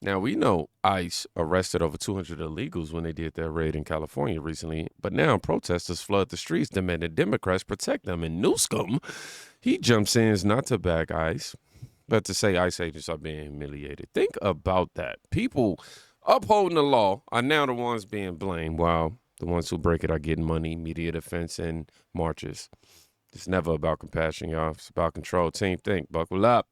Now, we know ICE arrested over 200 illegals when they did their raid in California recently, but now protesters flood the streets demanding Democrats protect them. And Newsom, he jumps in not to back ICE, but to say ICE agents are being humiliated. Think about that. People upholding the law are now the ones being blamed, while the ones who break it are getting money, media defense, and marches. It's never about compassion, y'all. It's about control. Team think. Buckle up.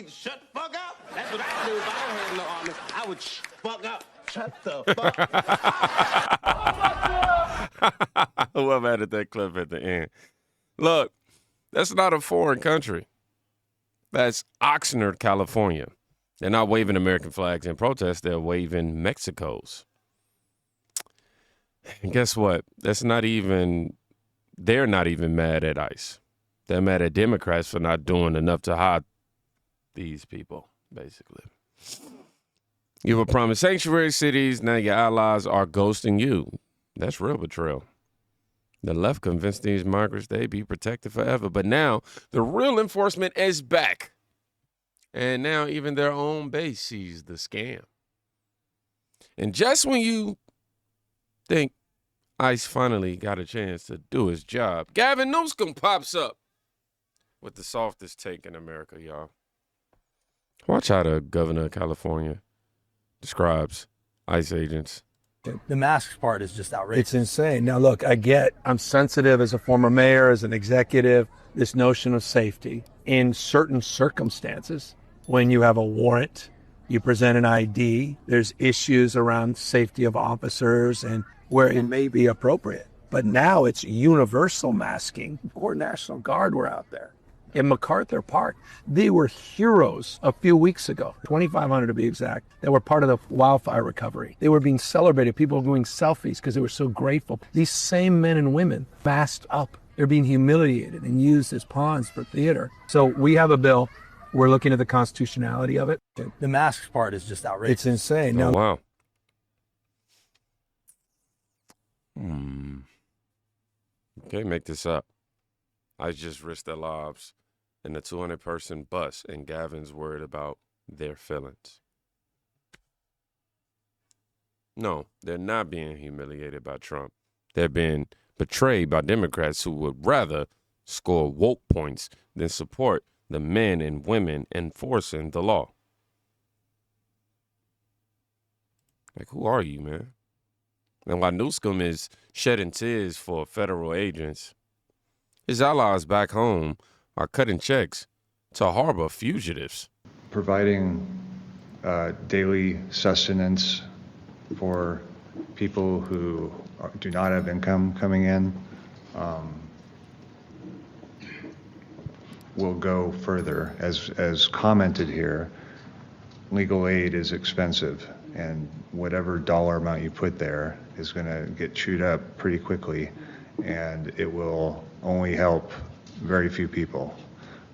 Shut the fuck up. That's what I do if I don't have no army. I would fuck up. Shut the fuck up. Whoever added that clip at the end. Look, that's not a foreign country. That's Oxnard, California. They're not waving American flags in protest. They're waving Mexico's. And guess what? They're not even mad at ICE. They're mad at Democrats for not doing enough to hide these people, basically. You were promised sanctuary cities. Now your allies are ghosting you. That's real betrayal. The left convinced these migrants they'd be protected forever. But now the real enforcement is back. And now even their own base sees the scam. And just when you think ICE finally got a chance to do his job, Gavin Newsom pops up with the softest take in America, y'all. Watch how the governor of California describes ICE agents. The masks part is just outrageous. It's insane. Now, look, I'm sensitive as a former mayor, as an executive, this notion of safety. In certain circumstances, when you have a warrant, you present an ID, there's issues around safety of officers and where it may be appropriate. But now it's universal masking. Poor National Guard were out there. In MacArthur Park, they were heroes a few weeks ago, 2,500 to be exact, that were part of the wildfire recovery. They were being celebrated. People were doing selfies because they were so grateful. These same men and women masked up. They're being humiliated and used as pawns for theater. So we have a bill. We're looking at the constitutionality of it. The masks part is just outrageous. It's insane. Oh, Now, wow. Okay, make this up. I just risked their lives in a 200-person bus, and Gavin's worried about their feelings. No, they're not being humiliated by Trump. They're being betrayed by Democrats who would rather score woke points than support the men and women enforcing the law. Like, who are you, man? And while Newsom is shedding tears for federal agents, his allies back home are cutting checks to harbor fugitives. Providing daily sustenance for people who do not have income coming in will go further. As commented here, legal aid is expensive, and whatever dollar amount you put there is going to get chewed up pretty quickly, and it will only help very few people.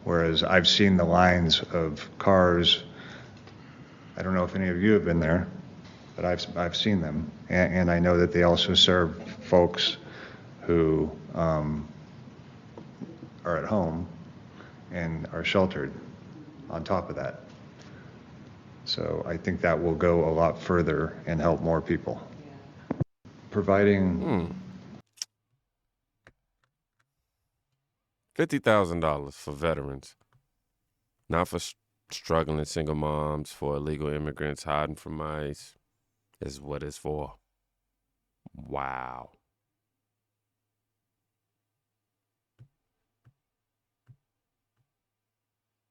Whereas I've seen the lines of cars, I don't know if any of you have been there, but I've seen them. And I know that they also serve folks who are at home and are sheltered on top of that. So I think that will go a lot further and help more people. Providing $50,000 for veterans, not for struggling single moms, for illegal immigrants hiding from ICE, is what it's for. Wow.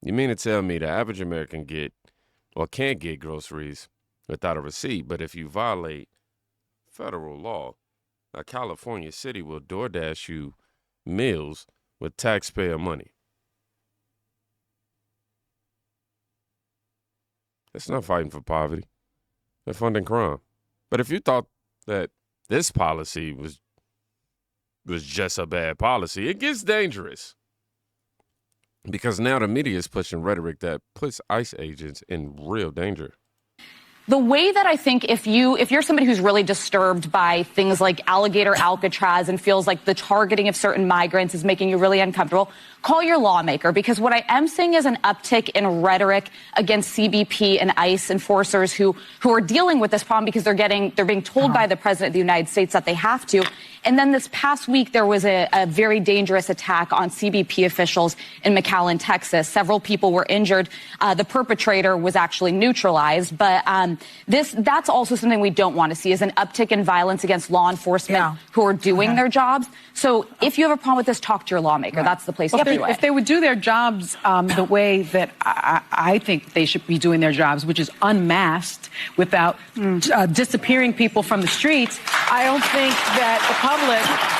You mean to tell me the average American can't get groceries without a receipt, but if you violate federal law, a California city will DoorDash you meals with taxpayer money? That's not fighting for poverty. They're funding crime. But if you thought that this policy was just a bad policy, it gets dangerous. Because now the media is pushing rhetoric that puts ICE agents in real danger. The way that I think if you're somebody who's really disturbed by things like alligator Alcatraz and feels like the targeting of certain migrants is making you really uncomfortable, call your lawmaker, because what I am seeing is an uptick in rhetoric against CBP and ICE enforcers who are dealing with this problem because they're being told by the president of the United States that they have to. And then this past week, there was a very dangerous attack on CBP officials in McAllen, Texas. Several people were injured. The perpetrator was actually neutralized. But that's also something we don't want to see, is an uptick in violence against law enforcement who are doing their jobs. So if you have a problem with this, talk to your lawmaker. That's the place to do it. If they would do their jobs the way that I think they should be doing their jobs, which is unmasked without disappearing people from the streets, I don't think that the public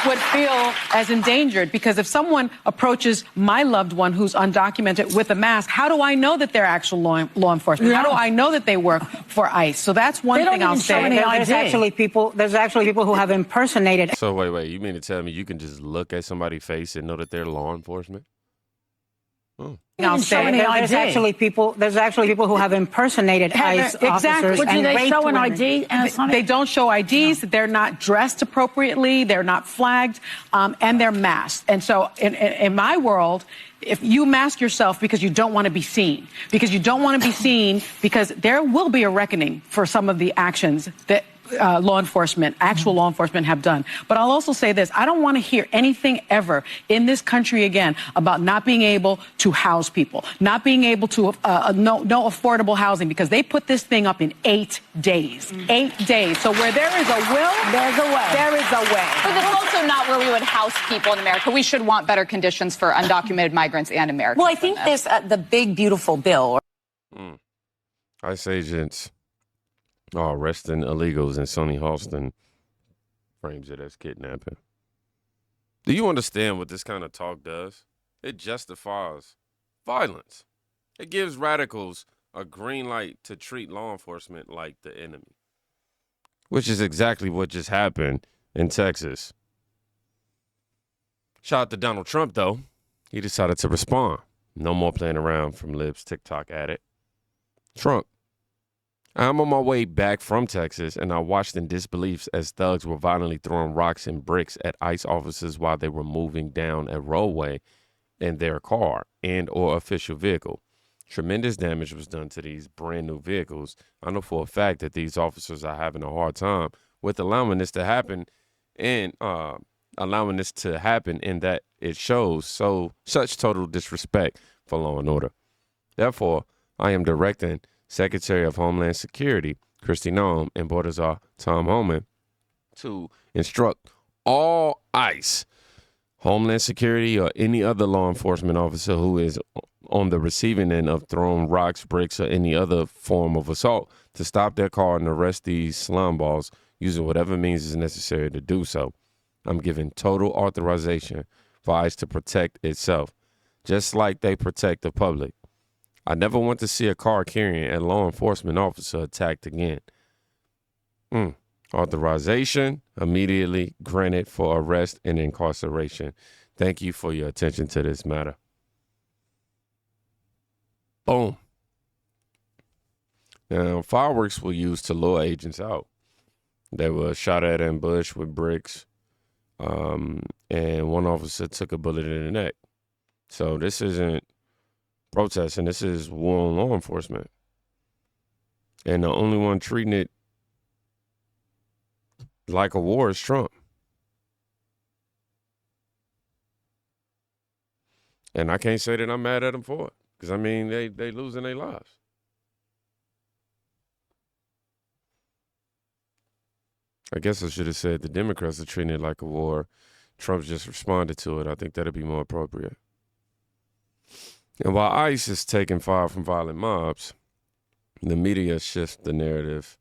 would feel as endangered. Because if someone approaches my loved one who's undocumented with a mask, how do I know that they're actual law enforcement? How do I know that they work for ICE? So that's one thing I'll say. There's actually people who have impersonated. So wait, you mean to tell me you can just look at somebody's face and know that they're law enforcement? I'll say there's actually people who have impersonated ICE officers. But do they show an ID? They don't show IDs. No. They're not dressed appropriately. They're not flagged, and they're masked. And so, in my world, if you mask yourself because you don't want to be seen, because there will be a reckoning for some of the actions that actual law enforcement have done. But I'll also say this. I don't want to hear anything ever in this country again about not being able to house people, not being able to, no affordable housing, because they put this thing up in 8 days. 8 days. So where there is a will, there's a way. There is a way. But it's also not where we would house people in America. We should want better conditions for undocumented migrants and Americans. Well, I think this, the big, beautiful bill. ICE agents arresting illegals, and Sonny Halston frames it as kidnapping. Do you understand what this kind of talk does? It justifies violence. It gives radicals a green light to treat law enforcement like the enemy, which is exactly what just happened in Texas. Shout out to Donald Trump, though. He decided to respond. No more playing around from Libs TikTok addict. Trump: I'm on my way back from Texas, and I watched in disbelief as thugs were violently throwing rocks and bricks at ICE officers while they were moving down a roadway in their car and or official vehicle. Tremendous damage was done to these brand new vehicles. I know for a fact that these officers are having a hard time with allowing this to happen, and in that it shows such total disrespect for law and order. Therefore, I am directing Secretary of Homeland Security Kristi Noem and Border Czar Tom Homan to instruct all ICE, Homeland Security, or any other law enforcement officer who is on the receiving end of throwing rocks, bricks, or any other form of assault to stop their car and arrest these slum balls using whatever means is necessary to do so. I'm giving total authorization for ICE to protect itself, just like they protect the public. I never want to see a car carrying a law enforcement officer attacked again. Authorization immediately granted for arrest and incarceration. Thank you for your attention to this matter. Boom. Now, fireworks were used to lure agents out. They were shot at and ambushed with bricks, and one officer took a bullet in the neck. So this isn't protesting, this is war on law enforcement. And the only one treating it like a war is Trump. And I can't say that I'm mad at him for it, because, I mean, they losing their lives. I guess I should have said the Democrats are treating it like a war. Trump's just responded to it. I think that'd be more appropriate. And while ICE is taking fire from violent mobs, the media shifts the narrative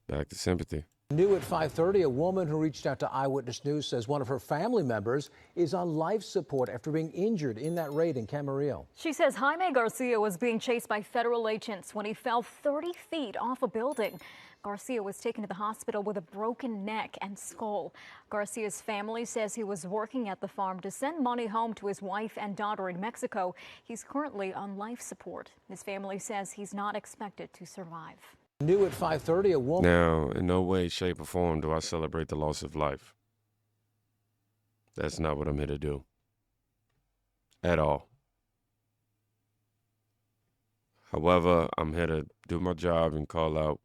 back to sympathy. New at 5:30, a woman who reached out to Eyewitness News says one of her family members is on life support after being injured in that raid in Camarillo. She says Jaime Garcia was being chased by federal agents when he fell 30 feet off a building. Garcia was taken to the hospital with a broken neck and skull. Garcia's family says he was working at the farm to send money home to his wife and daughter in Mexico. He's currently on life support. His family says he's not expected to survive. New at 5:30, a woman. Now, in no way, shape, or form do I celebrate the loss of life. That's not what I'm here to do. At all. However, I'm here to do my job and call out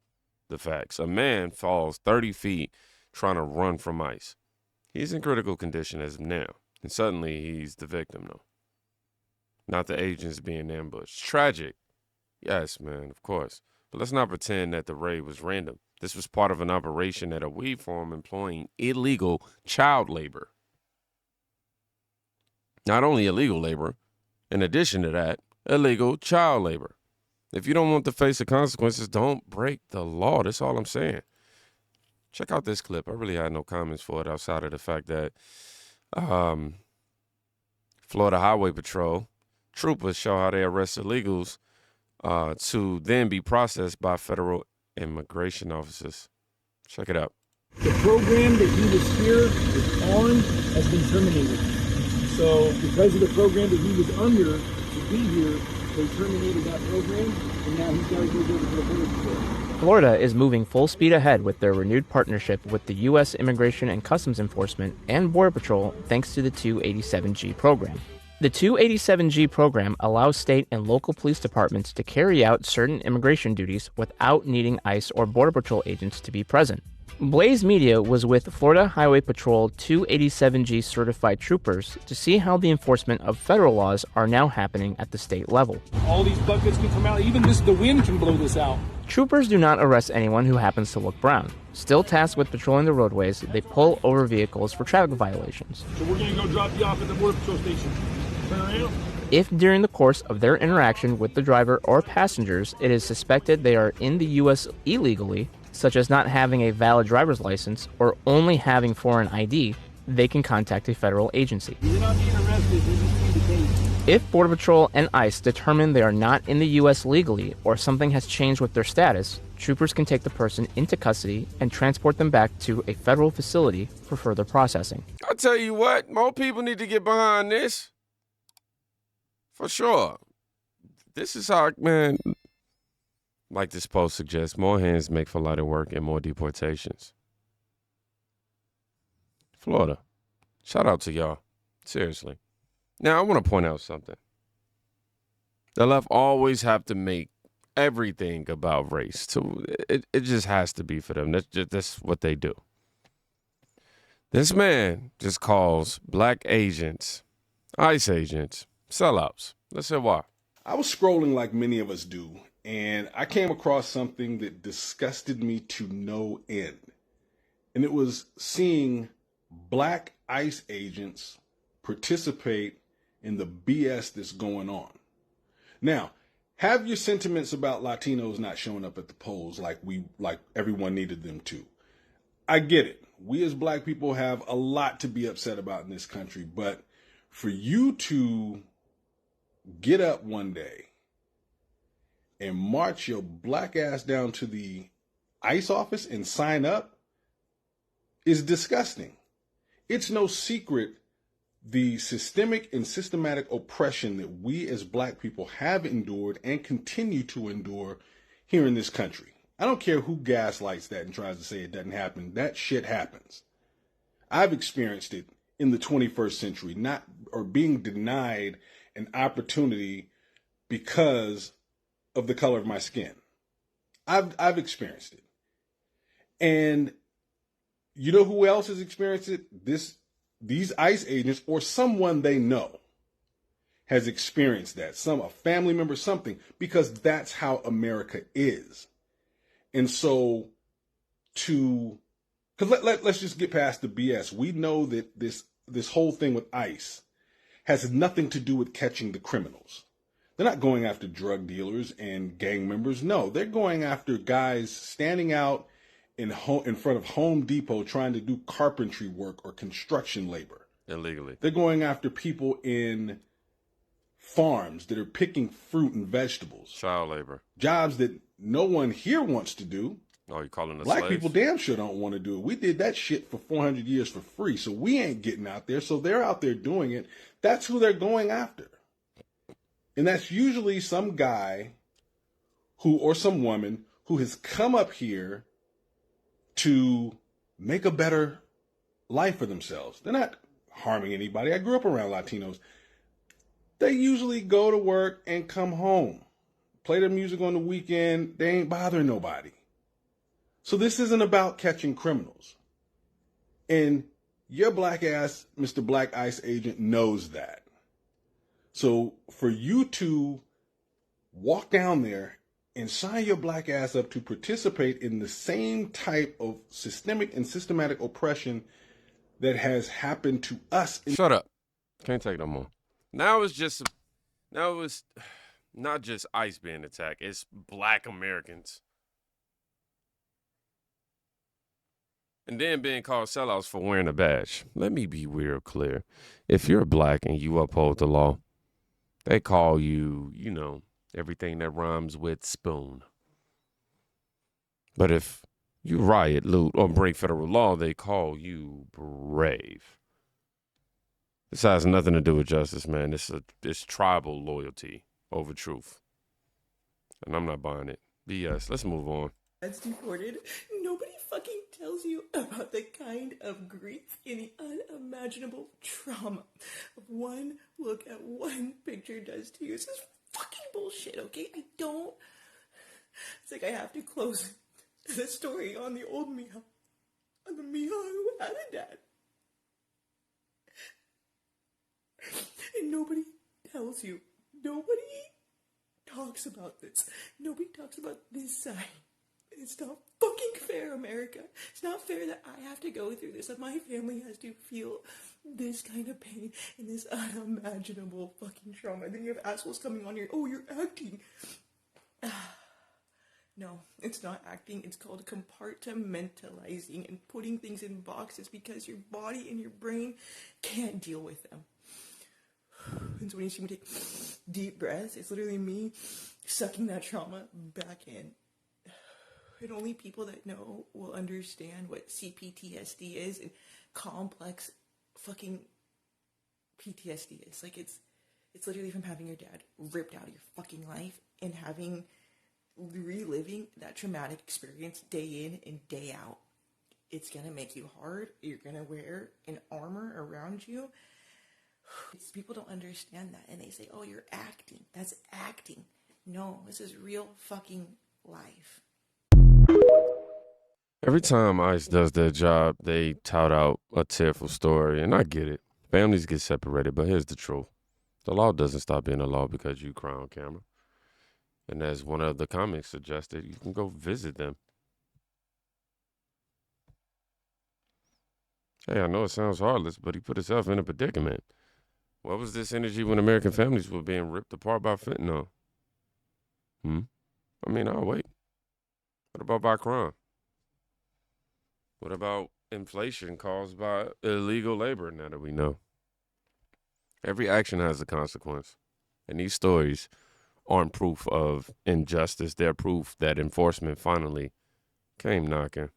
the facts. A man falls 30 feet trying to run from ICE. He's in critical condition as of now. And suddenly he's the victim, though. Not the agents being ambushed. Tragic. Yes, man, of course. But let's not pretend that the raid was random. This was part of an operation at a weed farm employing illegal child labor. Not only illegal labor, in addition to that, illegal child labor. If you don't want to face the consequences, don't break the law. That's all I'm saying. Check out this clip. I really had no comments for it outside of the fact that Florida Highway Patrol troopers show how they arrest illegals to then be processed by federal immigration officers. Check it out. The program that he was here on has been terminated. So because of the program that he was under to be here, they terminated that program, and now he's got to go over to the Border Patrol. Florida is moving full speed ahead with their renewed partnership with the U.S. Immigration and Customs Enforcement and Border Patrol thanks to the 287G program. The 287G program allows state and local police departments to carry out certain immigration duties without needing ICE or Border Patrol agents to be present. Blaze Media was with Florida Highway Patrol 287G certified troopers to see how the enforcement of federal laws are now happening at the state level. All these buckets can come out. Even the wind can blow this out. Troopers do not arrest anyone who happens to look brown. Still tasked with patrolling the roadways, they pull over vehicles for traffic violations. So we're going to go drop you off at the Border Patrol station. Turn around. If during the course of their interaction with the driver or passengers, it is suspected they are in the U.S. illegally, such as not having a valid driver's license or only having foreign ID, they can contact a federal agency. You're not being arrested. You're just being detained. If Border Patrol and ICE determine they are not in the U.S. legally or something has changed with their status, troopers can take the person into custody and transport them back to a federal facility for further processing. I'll tell you what, more people need to get behind this. For sure. This is how, man, like this post suggests, more hands make for lighter work and more deportations. Florida, shout out to y'all. Seriously. Now, I want to point out something. The left always have to make everything about race. So it just has to be for them. That's what they do. This man just calls black agents, ICE agents, sellouts. Let's say why. I was scrolling like many of us do, and I came across something that disgusted me to no end. And it was seeing black ICE agents participate in the BS that's going on. Now, have your sentiments about Latinos not showing up at the polls like everyone needed them to. I get it. We as black people have a lot to be upset about in this country, but for you to get up one day and march your black ass down to the ICE office and sign up is disgusting. It's no secret the systemic and systematic oppression that we as black people have endured and continue to endure here in this country. I don't care who gaslights that and tries to say it doesn't happen. That shit happens. I've experienced it in the 21st century, being denied an opportunity because of the color of my skin. I've experienced it. And you know who else has experienced it? These ICE agents or someone they know has experienced that. A family member, something, because that's how America is. And so let's just get past the BS. We know that this whole thing with ICE has nothing to do with catching the criminals. They're not going after drug dealers and gang members. No, they're going after guys standing out in front of Home Depot trying to do carpentry work or construction labor. Illegally. They're going after people in farms that are picking fruit and vegetables. Child labor. Jobs that no one here wants to do. Oh, you calling us Black slaves? people damn sure don't want to do it. We did that shit for 400 years for free, so we ain't getting out there. So they're out there doing it. That's who they're going after. And that's usually some guy or some woman who has come up here to make a better life for themselves. They're not harming anybody. I grew up around Latinos. They usually go to work and come home, play their music on the weekend. They ain't bothering nobody. So this isn't about catching criminals. And your black ass, Mr. Black ICE agent, knows that. So for you to walk down there and sign your black ass up to participate in the same type of systemic and systematic oppression that has happened to us. Shut up. Can't take no more. Now it's not just ICE being attacked. It's black Americans. And then being called sellouts for wearing a badge. Let me be real clear. If you're black and you uphold the law, they call you, everything that rhymes with spoon. But if you riot, loot, or break federal law, they call you brave. This has nothing to do with justice, man. It's tribal loyalty over truth. And I'm not buying it. BS. Let's move on. That's deported. Nobody fucking tells you about the kind of grief and the unimaginable trauma of one look at one picture does to you. This is fucking bullshit, okay? It's like I have to close the story on the old Miha. On the Miha who had a dad. And nobody tells you. Nobody talks about this. Nobody talks about this side. It's not fucking fair, America. It's not fair that I have to go through this, that my family has to feel this kind of pain and this unimaginable fucking trauma. And then you have assholes coming on here, oh, you're acting. No, it's not acting. It's called compartmentalizing and putting things in boxes because your body and your brain can't deal with them. And so when you see me take deep breaths, it's literally me sucking that trauma back in. And only people that know will understand what CPTSD is and complex fucking PTSD is. Like it's literally from having your dad ripped out of your fucking life and reliving that traumatic experience day in and day out. It's gonna make you hard. You're gonna wear an armor around you. People don't understand that and they say, oh, you're acting. That's acting. No, this is real fucking life. Every time ICE does their job, they tout out a tearful story, and I get it. Families get separated, but here's the truth. The law doesn't stop being a law because you cry on camera. And as one of the comics suggested, you can go visit them. Hey, I know it sounds heartless, but he put himself in a predicament. What was this energy when American families were being ripped apart by fentanyl? I mean, I'll wait. What about by crime? What about inflation caused by illegal labor now that we know? Every action has a consequence. And these stories aren't proof of injustice. They're proof that enforcement finally came knocking.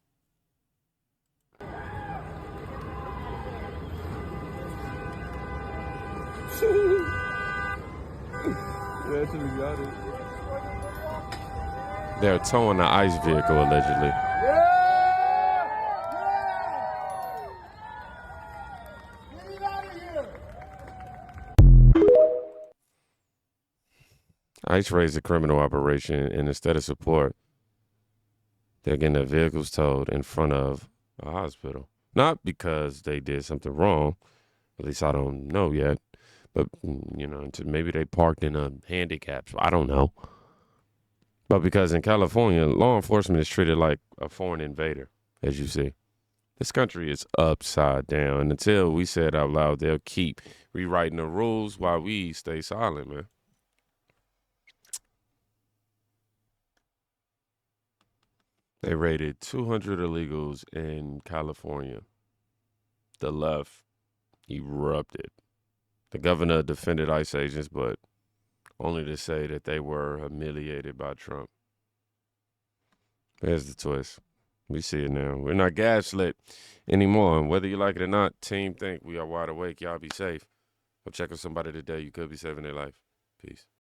They're towing the ICE vehicle, allegedly. ICE raised a criminal operation, and instead of support, they're getting their vehicles towed in front of a hospital. Not because they did something wrong, at least I don't know yet, but, maybe they parked in a handicap. I don't know. But because in California, law enforcement is treated like a foreign invader, as you see. This country is upside down. And until we say it out loud, they'll keep rewriting the rules while we stay silent, man. They raided 200 illegals in California. The left erupted. The governor defended ICE agents, but only to say that they were humiliated by Trump. Here's the twist. We see it now. We're not gaslit anymore. And whether you like it or not, team think we are wide awake. Y'all be safe. Go check on somebody today. You could be saving their life. Peace.